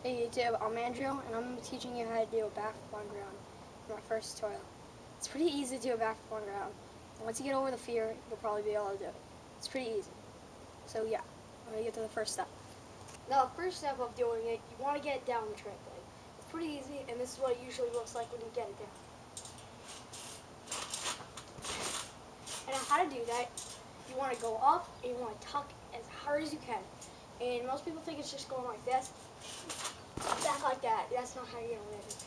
Hey YouTube, I'm Andrew, and I'm teaching you how to do a backflip on ground for my first tutorial. It's pretty easy to do a backflip on ground. Once you get over the fear, you'll probably be able to do it. It's pretty easy. So yeah, I'm going to get to the first step. Now the first step of doing it, you want to get it down the trampoline. It's pretty easy, and this is what it usually looks like when you get it down. And how to do that, you want to go up, and you want to tuck as hard as you can. And most people think it's just going like this. Back like that. That's not how you're going to land it.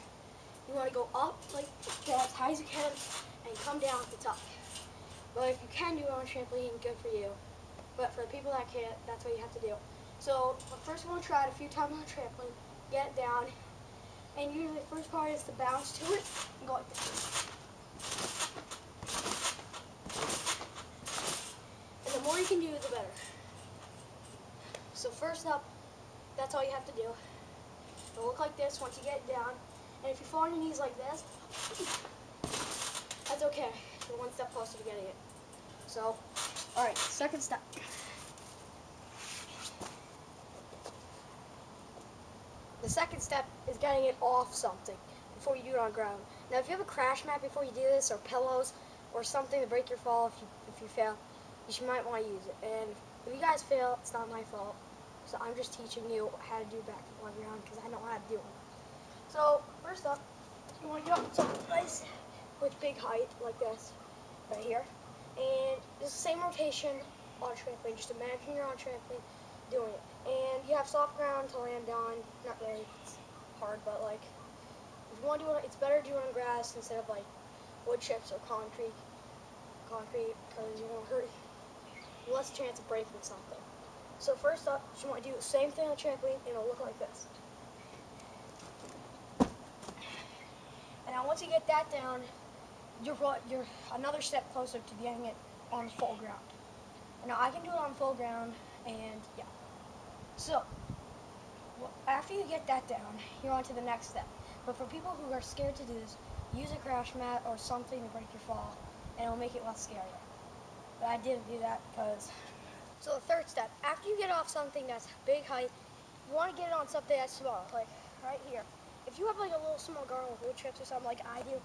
You want to go up like that as high as you can and come down at the top. But if you can do it on a trampoline, good for you. But for the people that can't, that's what you have to do. So first you want to try it a few times on the trampoline, get it down, and usually the first part is to bounce to it and go like this. And the more you can do, the better. So first up, that's all you have to do. It'll look like this once you get it down. And if you fall on your knees like this, that's okay. You're one step closer to getting it. So, alright, second step. The second step is getting it off something before you do it on ground. Now if you have a crash mat before you do this, or pillows, or something to break your fall if you fail, you might want to use it. And if you guys fail, it's not my fault. So I'm just teaching you how to do backflip on ground because I know how to do it. So first up, you want to get up to a place with big height like this, right here. And it's the same rotation on a trampoline. Just imagine you're on a trampoline doing it. And you have soft ground to land on. Not really, it's hard, but like, if you want to do it, it's better to do it on grass instead of like wood chips or concrete, because you won't hurt. Less chance of breaking something. So first up, you want to do the same thing on the trampoline, and it'll look like this. And now once you get that down, you're another step closer to getting it on full ground. And now I can do it on full ground, and yeah. So, after you get that down, you're on to the next step. But for people who are scared to do this, use a crash mat or something to break your fall, and it'll make it less scary. But I didn't do that because... So the third step, after you get off something that's big height, you want to get it on something that's small, like right here. If you have like a little small garden with wood chips or something like I do,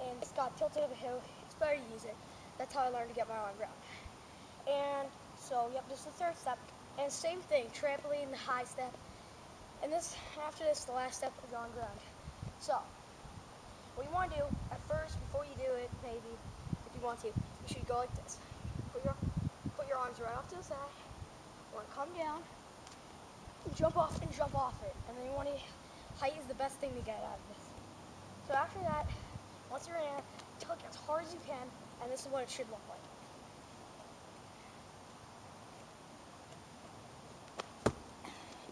and it's got tilted up a hill, it's better to use it. That's how I learned to get my on ground. And so, yep, this is the third step. And same thing, trampoline, the high step. And this, after this, the last step is on ground. So, what you want to do, at first, before you do it, maybe, if you want to, you should go like this. Put your arms right off to the side. You want to come down, and jump off it. And then you want to, height is the best thing to get out of this. So after that, once you're in, tuck as hard as you can, and this is what it should look like.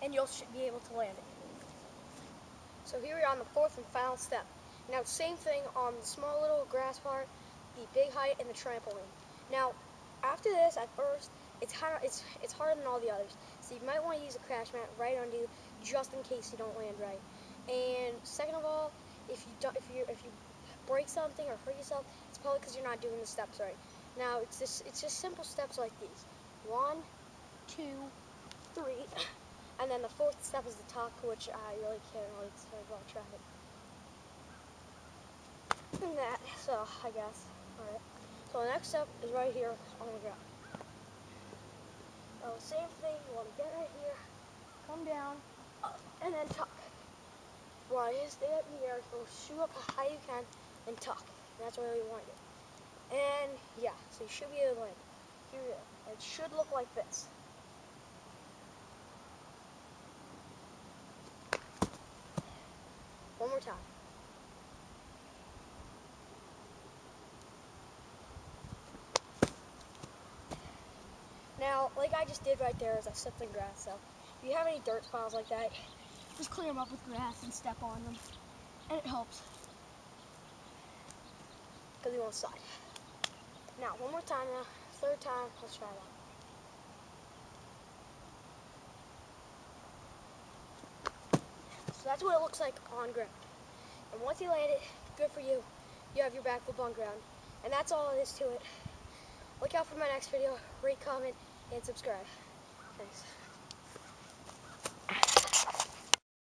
And you'll be able to land it. So here we are on the fourth and final step. Now same thing on the small little grass part, the big height, and the trampoline. Now after this, at first, it's harder than all the others. So you might want to use a crash mat right under you, just in case you don't land right. And second of all, if you break something or hurt yourself, it's probably because you're not doing the steps right. Now it's just simple steps like these: 1, 2, 3. And then the fourth step is the tuck, which I really can't really say about trying it. And that, so I guess. Alright. So the next step is right here on the ground. Now the same thing, you want to get right here, come down, up, and then tuck. You want to stay up in the air, go shoot up as high as you can, and tuck. And that's what you want to do. And yeah, so you should be able to land. Here we go. It should look like this. One more time. Now, like I just did right there, is I stepped in grass. So, if you have any dirt piles like that, just clear them up with grass and step on them, and it helps because you won't slide. Now, one more time. Now, third time. Let's try that. So that's what it looks like on ground. And once you land it, good for you. You have your backflip on ground. And that's all there is to it. Look out for my next video. Rate, comment, and subscribe. Thanks.